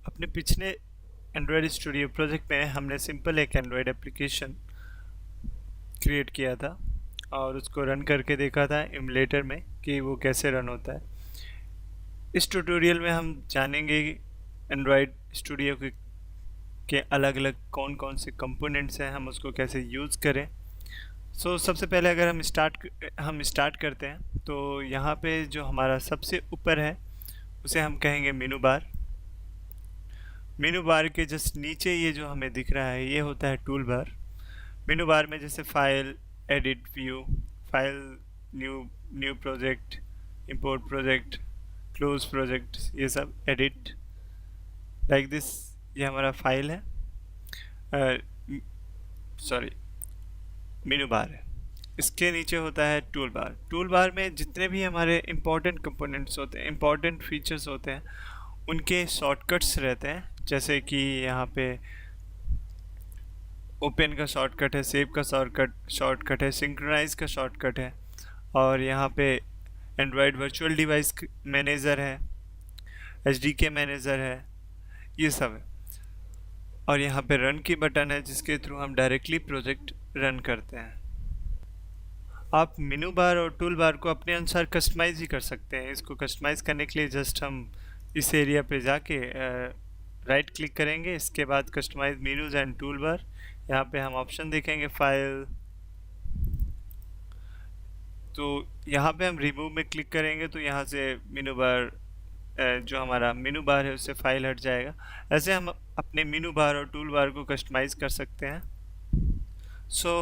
अपने पिछले Android studio project में हमने सिंपल एक एंड्रॉयड एप्लीकेशन क्रिएट किया था और उसको रन करके देखा था एमुलेटर में कि वो कैसे रन होता है। इस ट्यूटोरियल में हम जानेंगे कि एंड्रॉयड स्टूडियो के अलग अलग कौन कौन से कंपोनेंट्स हैं, हम उसको कैसे यूज़ करें। सबसे पहले अगर हम स्टार्ट करते हैं तो यहाँ पे जो हमारा सबसे ऊपर है उसे हम कहेंगे मेनू बार। मेनू बार के जस्ट नीचे ये जो हमें दिख रहा है ये होता है टूल बार। मेनू बार में जैसे file, edit, view, file, new new project, import project, close project, ये सब एडिट लाइक दिस। ये हमारा फाइल है, सॉरी मेनू बार है। इसके नीचे होता है टूल बार। टूल बार में जितने भी हमारे इम्पोर्टेंट कंपोनेंट्स होते हैं, इम्पोर्टेंट फीचर्स होते हैं, उनके शॉर्टकट्स रहते हैं। जैसे कि यहाँ पे ओपन का शॉर्टकट है, सेव का शॉर्टकट है, सिंक्रोनाइज का शॉर्टकट है, और यहाँ पे एंड्रॉयड वर्चुअल डिवाइस मैनेजर है, एचडीके मैनेजर है, ये सब है। और यहाँ पे रन की बटन है जिसके थ्रू हम डायरेक्टली प्रोजेक्ट रन करते हैं। आप मेनू बार और टूल बार को अपने अनुसार कस्टमाइज ही कर सकते हैं। इसको कस्टमाइज करने के लिए जस्ट हम इस एरिया पे जाके राइट क्लिक करेंगे। इसके बाद customise menus and toolbar, यहाँ पे हम ऑप्शन देखेंगे फाइल, तो यहाँ पे हम रिमूव में क्लिक करेंगे तो यहाँ से मेनू बार जो हमारा मेनू बार है उससे फाइल हट जाएगा। ऐसे हम अपने मेनू बार और टूल बार को कस्टमाइज कर सकते हैं।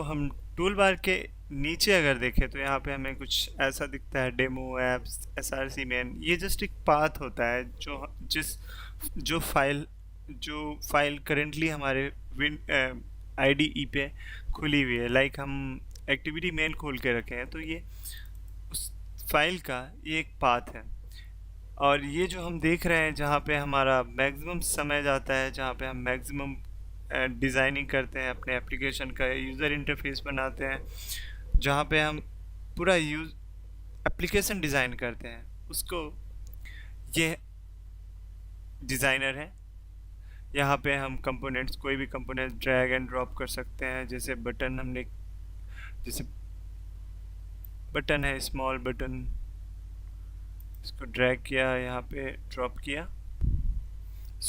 हम टूल बार के नीचे अगर देखें तो यहाँ पे हमें कुछ ऐसा दिखता है, डेमो एप्स, एसआरसी मेन। ये जस्ट एक पाथ होता है जो फाइल करेंटली हमारे IDE पे खुली हुई है। लाइक हम एक्टिविटी मेन खोल के रखे हैं तो ये उस फाइल का ये एक पाथ है। और ये जो हम देख रहे हैं जहाँ पे हमारा मैक्सिमम समय जाता है, जहाँ पे हम मैक्सिमम डिज़ाइनिंग करते हैं, अपने एप्लीकेशन का यूज़र इंटरफेस बनाते हैं, जहाँ पे हम पूरा एप्लीकेशन डिज़ाइन करते हैं, उसको ये डिज़ाइनर है। यहाँ पे हम कंपोनेंट्स, कोई भी कंपोनेंट ड्रैग एंड ड्रॉप कर सकते हैं। जैसे बटन है, स्मॉल बटन, इसको ड्रैग किया, यहाँ पे ड्रॉप किया।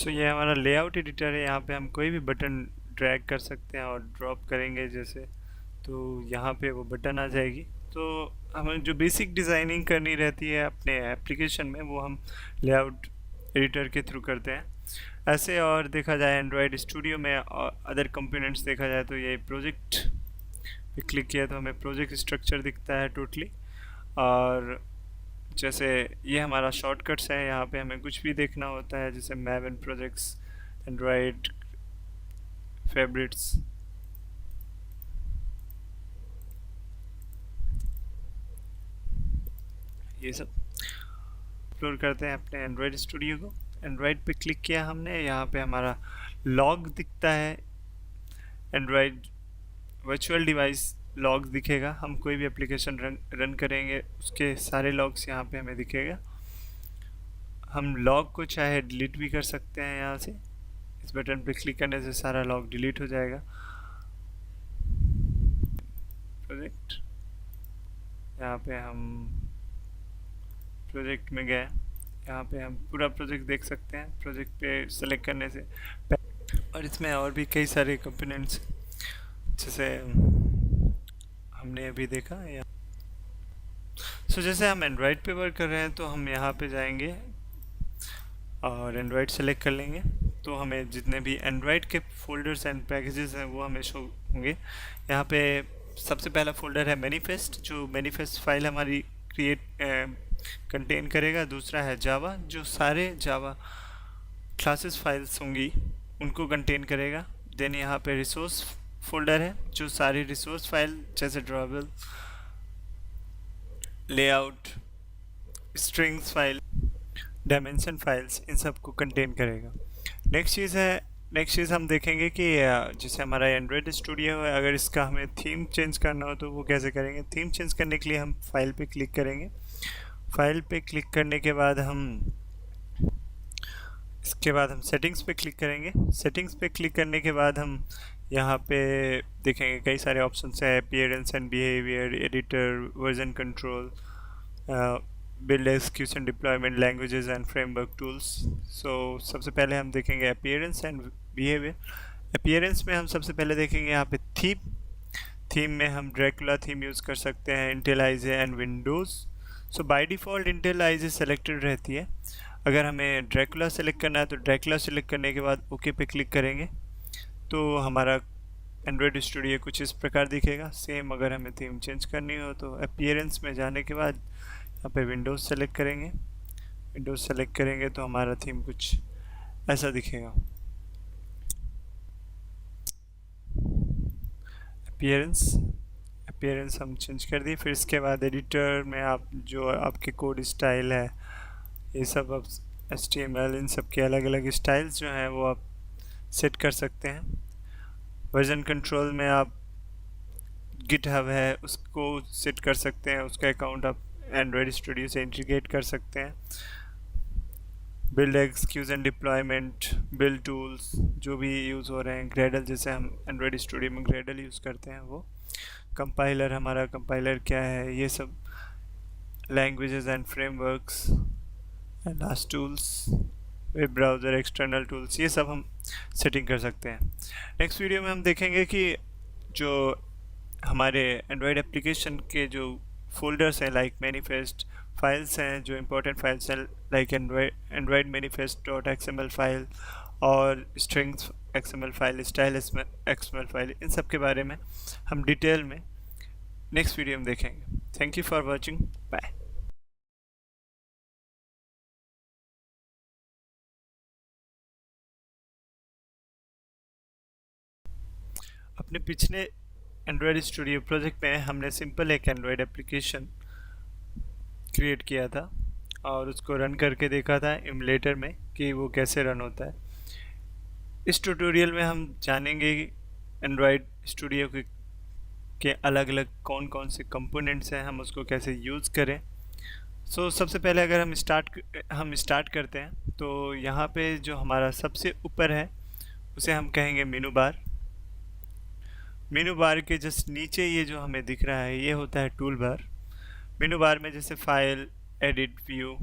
ये हमारा लेआउट एडिटर है। यहाँ पे हम कोई भी बटन ड्रैग कर सकते हैं और ड्रॉप करेंगे जैसे, तो यहाँ पे वो बटन आ जाएगी। तो हमें जो बेसिक डिज़ाइनिंग करनी रहती है अपने एप्लीकेशन में वो हम लेआउट एडिटर के थ्रू करते हैं। ऐसे और देखा जाए एंड्रॉयड स्टूडियो में और अदर कंपोनेंट्स देखा जाए तो ये प्रोजेक्ट पे क्लिक किया तो हमें प्रोजेक्ट स्ट्रक्चर दिखता है टोटली। और जैसे ये हमारा शॉर्टकट्स है, यहाँ पे हमें कुछ भी देखना होता है जैसे मैवन प्रोजेक्ट्स, एंड्रॉयड फेवरेट्स, ये सब एक्सप्लोर करते हैं अपने एंड्रॉयड स्टूडियो को। एंड्रॉयड पे क्लिक किया हमने, यहाँ पे हमारा लॉग दिखता है, एंड्रॉयड वर्चुअल डिवाइस लॉग दिखेगा। हम कोई भी एप्लीकेशन रन करेंगे उसके सारे लॉग्स यहाँ पे हमें दिखेगा। हम लॉग को चाहे डिलीट भी कर सकते हैं। यहाँ से इस बटन पे क्लिक करने से सारा लॉग डिलीट हो जाएगा। प्रोजेक्ट, यहाँ पे हम प्रोजेक्ट में गए, यहाँ पे हम पूरा प्रोजेक्ट देख सकते हैं प्रोजेक्ट पे सेलेक्ट करने से। और इसमें और भी कई सारे कंपोनेंट्स जैसे हमने अभी देखा या जैसे हम एंड्रॉयड पे वर्क कर रहे हैं तो हम यहाँ पे जाएंगे और एंड्रॉयड सेलेक्ट कर लेंगे तो हमें जितने भी एंड्रॉयड के फोल्डर्स एंड पैकेजेस हैं वो हमें शो होंगे। यहाँ पे सबसे पहला फोल्डर है मैनिफेस्ट, जो मैनिफेस्ट फाइल हमारी कंटेन करेगा। दूसरा है जावा, जो सारे जावा क्लासेस फाइल्स होंगी उनको कंटेन करेगा। देन यहाँ पे रिसोर्स फोल्डर है जो सारी रिसोर्स फाइल जैसे drawable, layout, strings file, dimension files, इन सब को कंटेन करेगा। नेक्स्ट चीज़ हम देखेंगे कि जैसे हमारा एंड्रॉयड स्टूडियो है, अगर इसका हमें थीम चेंज करना हो तो वो कैसे करेंगे। थीम चेंज करने के लिए हम फाइल पे क्लिक करेंगे। फाइल पे क्लिक करने के बाद हम इसके बाद हम सेटिंग्स पे क्लिक करेंगे। सेटिंग्स पे क्लिक करने के बाद हम यहाँ पे देखेंगे कई सारे ऑप्शंस हैं, appearance and behaviour, editor, version control, build execution deployment, languages and framework tools. So सबसे पहले हम देखेंगे अपीयरेंस एंड बिहेवियर। अपीयरेंस में हम सबसे पहले देखेंगे यहाँ पे थीम। थीम में हम ड्रैकुला थीम यूज़ कर सकते हैं, IntelliJ and Windows. So by default IntelliJ selected रहती है। अगर हमें ड्रैकुला सेलेक्ट करना है तो ड्रैकुला सेलेक्ट करने के बाद ओके पे क्लिक करेंगे तो हमारा एंड्रॉयड स्टूडियो कुछ इस प्रकार दिखेगा। सेम अगर हमें थीम चेंज करनी हो तो अपीयरेंस में जाने के बाद यहाँ पे विंडोज़ सेलेक्ट करेंगे। विंडोज़ सेलेक्ट करेंगे तो हमारा थीम कुछ ऐसा दिखेगा। अपीयरेंस हम चेंज कर दिए। फिर इसके बाद एडिटर में आप जो आपके कोड स्टाइल है ये सब आप HTML इन सब के अलग अलग स्टाइल्स जो हैं वो आप सेट कर सकते हैं। वर्जन कंट्रोल में आप गिटहब है उसको सेट कर सकते हैं, उसका अकाउंट आप एंड्रॉयड स्टूडियो से इंटीग्रेट कर सकते हैं। Build execution deployment, build tools जो भी यूज़ हो रहे हैं, ग्रेडल जैसे हम एंड्रॉयड स्टूडियो में ग्रेडल यूज़ करते हैं वो, कंपाइलर हमारा कंपाइलर क्या है, ये सब, languages and frameworks, last tools, web browser, external tools, ये सब हम सेटिंग कर सकते हैं। नेक्स्ट वीडियो में हम देखेंगे कि जो हमारे एंड्रॉयड एप्लीकेशन के जो फोल्डर्स हैं लाइक मैनिफेस्ट, फाइल्स हैं जो इंपॉर्टेंट फाइल्स हैं like Android manifest dot XML file और strings XML file, style XML file, इन सब के बारे में हम डिटेल में नेक्स्ट वीडियो में देखेंगे। Thank you for watching, bye. अपने पिछले एंड्रॉयड स्टूडियो प्रोजेक्ट में हमने सिंपल एक एंड्रॉयड एप्लीकेशन क्रिएट किया था और उसको रन करके देखा था एमुलेटर में कि वो कैसे रन होता है। इस ट्यूटोरियल में हम जानेंगे कि एंड्रॉयड स्टूडियो के अलग अलग कौन कौन से कंपोनेंट्स हैं, हम उसको कैसे यूज़ करें। सबसे पहले अगर हम स्टार्ट करते हैं तो यहाँ पे जो हमारा सबसे ऊपर है उसे हम कहेंगे मेनू बार। मेनू बार के जस्ट नीचे ये जो हमें दिख रहा है ये होता है टूल बार। मेनू बार में जैसे file, edit, view,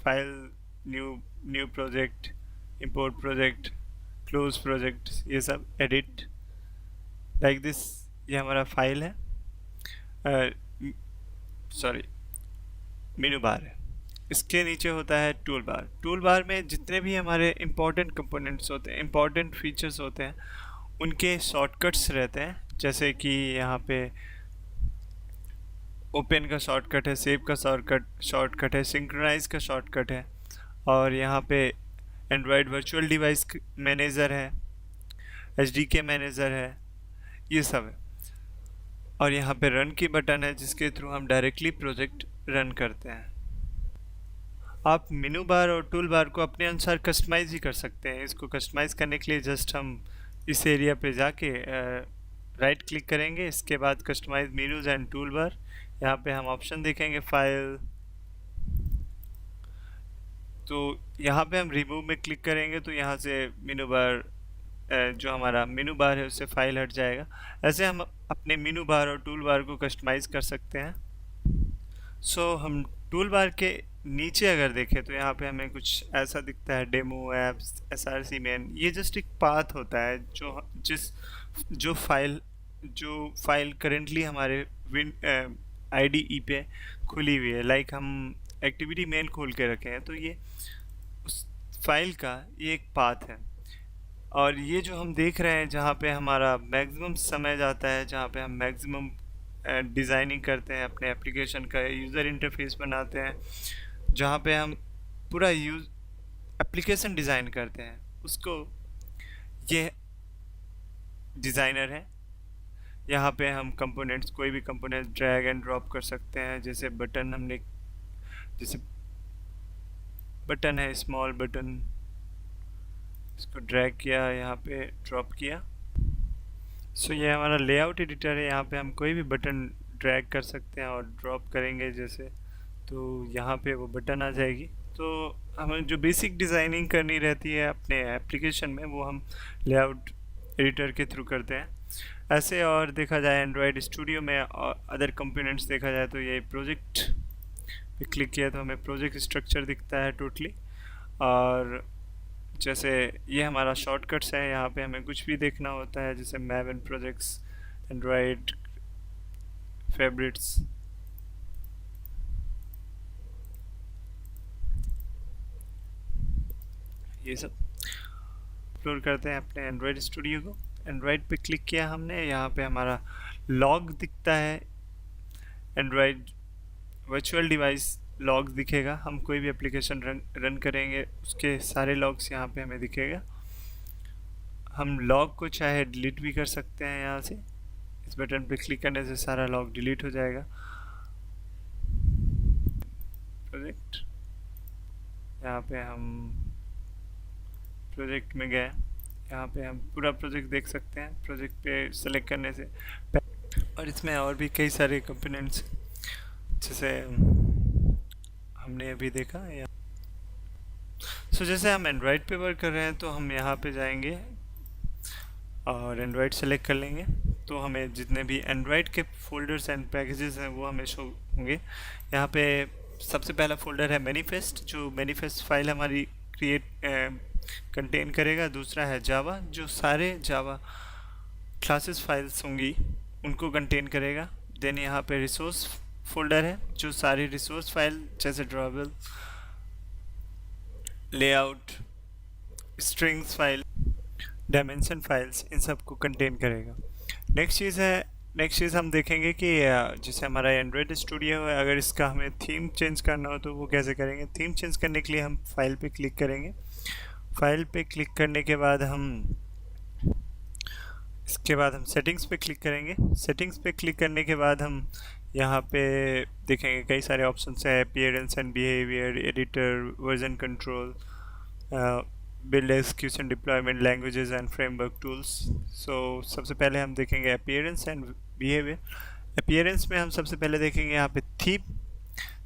file, new project, import project, close project, ये सब एडिट लाइक दिस, ये हमारा फाइल है, मेनू बार है। इसके नीचे होता है टूल बार। टूल बार में जितने भी हमारे इम्पोर्टेंट कंपोनेंट्स होते हैं, इम्पोर्टेंट फीचर्स होते हैं, उनके शॉर्टकट्स रहते हैं। जैसे कि यहाँ पे ओपन का शॉर्टकट है, सेव का शॉर्टकट है, सिंक्रोनाइज का शॉर्टकट है, और यहाँ पे एंड्रॉयड वर्चुअल डिवाइस मैनेजर है, HDK मैनेजर है, ये सब है। और यहाँ पे रन की बटन है जिसके थ्रू हम डायरेक्टली प्रोजेक्ट रन करते हैं। आप मेनू बार और टूल बार को अपने अनुसार कस्टमाइज़ ही कर सकते हैं। इसको कस्टमाइज़ करने के लिए जस्ट हम इस एरिया पे जाके राइट क्लिक करेंगे। इसके बाद customise menus and toolbar, यहाँ पे हम ऑप्शन देखेंगे फाइल, तो यहाँ पे हम रिमूव में क्लिक करेंगे तो यहाँ से मेनू बार जो हमारा मेनू बार है उससे फाइल हट जाएगा। ऐसे हम अपने मेनू बार और टूल बार को कस्टमाइज़ कर सकते हैं। हम टूल बार के नीचे अगर देखें तो यहाँ पे हमें कुछ ऐसा दिखता है, डेमो एप्स, SRC मेन। ये जस्ट एक पाथ होता है जो फाइल करेंटली हमारे IDE पे खुली हुई है। लाइक हम एक्टिविटी मेन खोल के रखे हैं तो ये उस फाइल का ये एक पाथ है। और ये जो हम देख रहे हैं जहाँ पे हमारा मैक्सिमम समय जाता है, जहाँ पे हम मैक्सिमम डिज़ाइनिंग करते हैं, अपने एप्लीकेशन का यूज़र इंटरफेस बनाते हैं, जहाँ पे हम पूरा एप्लीकेशन डिज़ाइन करते हैं, उसको ये डिज़ाइनर है। यहाँ पे हम कंपोनेंट्स, कोई भी कंपोनेंट्स ड्रैग एंड ड्रॉप कर सकते हैं। जैसे बटन है, स्मॉल बटन, इसको ड्रैग किया, यहाँ पे ड्रॉप किया। ये हमारा लेआउट एडिटर है। यहाँ पे हम कोई भी बटन ड्रैग कर सकते हैं और ड्रॉप करेंगे जैसे, तो यहाँ पे वो बटन आ जाएगी। तो हमें जो बेसिक डिज़ाइनिंग करनी रहती है अपने एप्लीकेशन में वो हम लेआउट एडिटर के थ्रू करते हैं। ऐसे और देखा जाए एंड्रॉयड स्टूडियो में और अदर कंपोनेंट्स देखा जाए तो ये प्रोजेक्ट पे क्लिक किया तो हमें प्रोजेक्ट स्ट्रक्चर दिखता है टोटली। और जैसे ये हमारा शॉर्टकट्स है, यहाँ पे हमें कुछ भी देखना होता है जैसे मैवन प्रोजेक्ट्स, एंड्रॉयड फेवरेट्स, ये सब एक्सप्लोर करते हैं अपने एंड्रॉयड स्टूडियो को। एंड्रॉयड पे क्लिक किया हमने, यहाँ पे हमारा लॉग दिखता है, एंड्रॉयड वर्चुअल डिवाइस लॉग दिखेगा। हम कोई भी एप्लीकेशन रन करेंगे उसके सारे लॉग्स यहाँ पे हमें दिखेगा। हम लॉग को चाहे डिलीट भी कर सकते हैं यहाँ से, इस बटन पे क्लिक करने से सारा लॉग डिलीट हो जाएगा। प्रोजेक्ट, यहाँ पे हम प्रोजेक्ट में गए, यहाँ पे हम पूरा प्रोजेक्ट देख सकते हैं प्रोजेक्ट पे सेलेक्ट करने से। और इसमें और भी कई सारे कंपोनेंट्स जैसे हमने अभी देखा या जैसे हम एंड्रॉयड पे वर्क कर रहे हैं तो हम यहाँ पे जाएंगे और एंड्रॉयड सेलेक्ट कर लेंगे, तो हमें जितने भी एंड्रॉयड के फोल्डर्स एंड पैकेजेस हैं वो हमें शो होंगे। यहाँ पे सबसे पहला फोल्डर है मैनिफेस्ट, जो मैनिफेस्ट फाइल हमारी कंटेन करेगा। दूसरा है जावा, जो सारे जावा क्लासेस फाइल्स होंगी उनको कंटेन करेगा। देन यहाँ पे रिसोर्स फोल्डर है, जो सारी रिसोर्स फाइल जैसे drawable, layout, strings file, dimension files, इन सब को कंटेन करेगा। नेक्स्ट चीज़ हम देखेंगे कि जैसे हमारा एंड्रॉयड स्टूडियो है, अगर इसका हमें थीम चेंज करना हो तो वो कैसे करेंगे। थीम चेंज करने के लिए हम फाइल पे क्लिक करेंगे। फाइल पे क्लिक करने के बाद इसके बाद हम सेटिंग्स पे क्लिक करेंगे। सेटिंग्स पे क्लिक करने के बाद हम यहाँ पे देखेंगे कई सारे ऑप्शंस हैं, appearance and behaviour, editor, version control, build execution, deployment, languages and framework tools. So सबसे पहले हम देखेंगे अपीयरेंस एंड बिहेवियर। अपीयरेंस में हम सबसे पहले देखेंगे यहाँ पे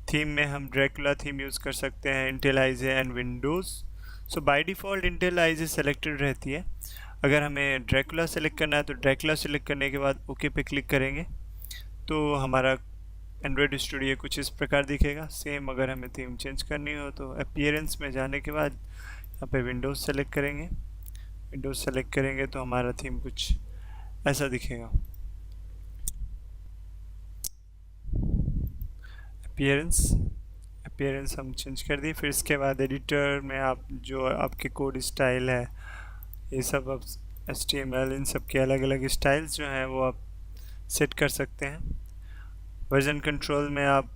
थीम में हम ड्रैकुला थीम यूज़ कर सकते हैं, IntelliJ and Windows. So by default IntelliJ selected रहती है। अगर हमें ड्रैकुला सेलेक्ट करना है तो ड्रैकुला सेलेक्ट करने के बाद ओके पे क्लिक करेंगे तो हमारा एंड्रॉयड स्टूडियो कुछ इस प्रकार दिखेगा। सेम अगर हमें थीम चेंज करनी हो तो अपीयरेंस में जाने के बाद यहाँ पे विंडोज़ सेलेक्ट करेंगे। विंडोज़ सेलेक्ट करेंगे तो हमारा थीम कुछ ऐसा दिखेगा। अपीयरेंस हम चेंज कर दिए। फिर इसके बाद एडिटर में आप जो आपके कोड स्टाइल है, ये सब आप HTML, इन सब के अलग अलग स्टाइल्स जो हैं वो आप सेट कर सकते हैं। वर्जन कंट्रोल में आप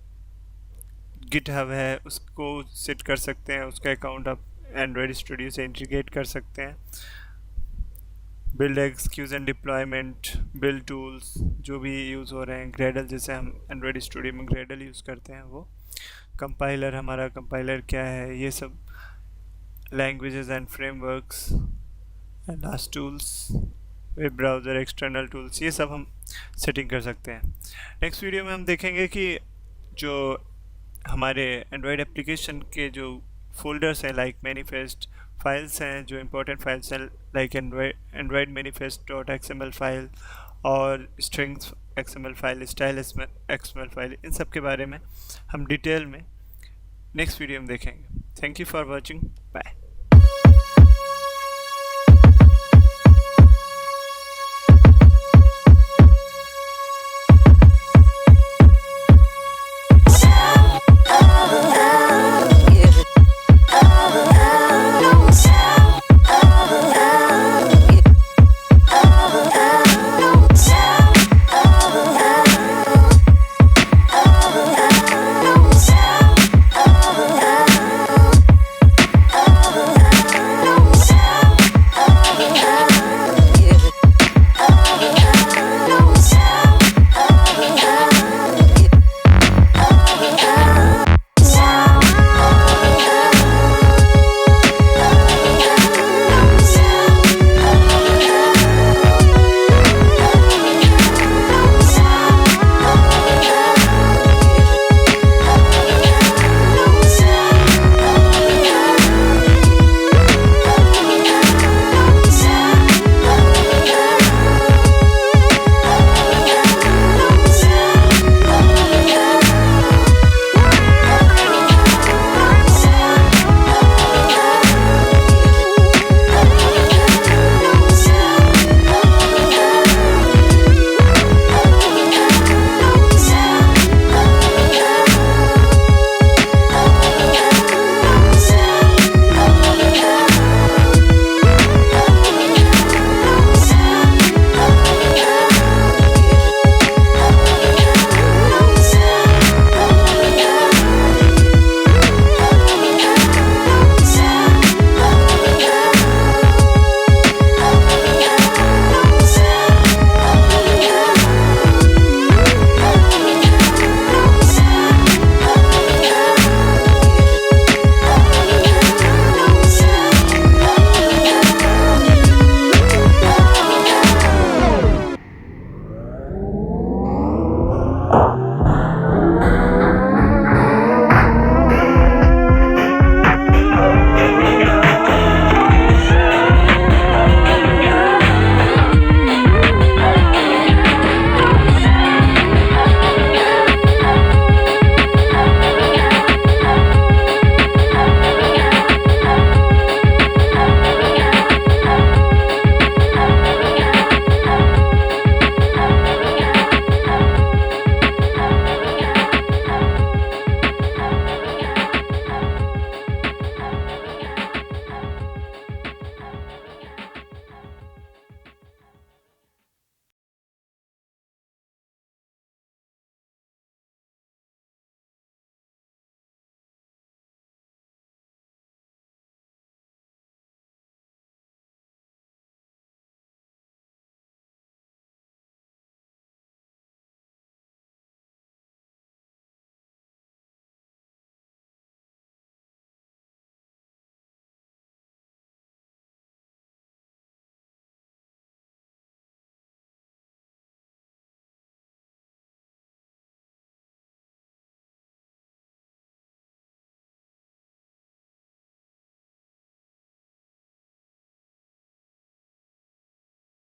गिटहब है उसको सेट कर सकते हैं, उसका अकाउंट आप एंड्रॉयड स्टूडियो से इंटीग्रेट कर सकते हैं। Build execution, deployment, build tools जो भी यूज़ हो रहे हैं, ग्रेडल जैसे हम एंड्रॉयड स्टूडियो में ग्रेडल यूज़ करते हैं वो, कंपाइलर, हमारा कंपाइलर क्या है, ये सब, languages and frameworks, last tools, web browser, external tools, ये सब हम सेटिंग कर सकते हैं। नेक्स्ट वीडियो में हम देखेंगे कि जो हमारे एंड्रॉयड एप्लीकेशन के जो फोल्डर्स हैं लाइक मैनिफेस्ट, फाइल्स हैं जो इंपॉर्टेंट फाइल्स हैं like Android manifest dot XML file और strings XML file, style XML file, इन सब के बारे में हम डिटेल में नेक्स्ट वीडियो में देखेंगे। Thank you for watching, bye.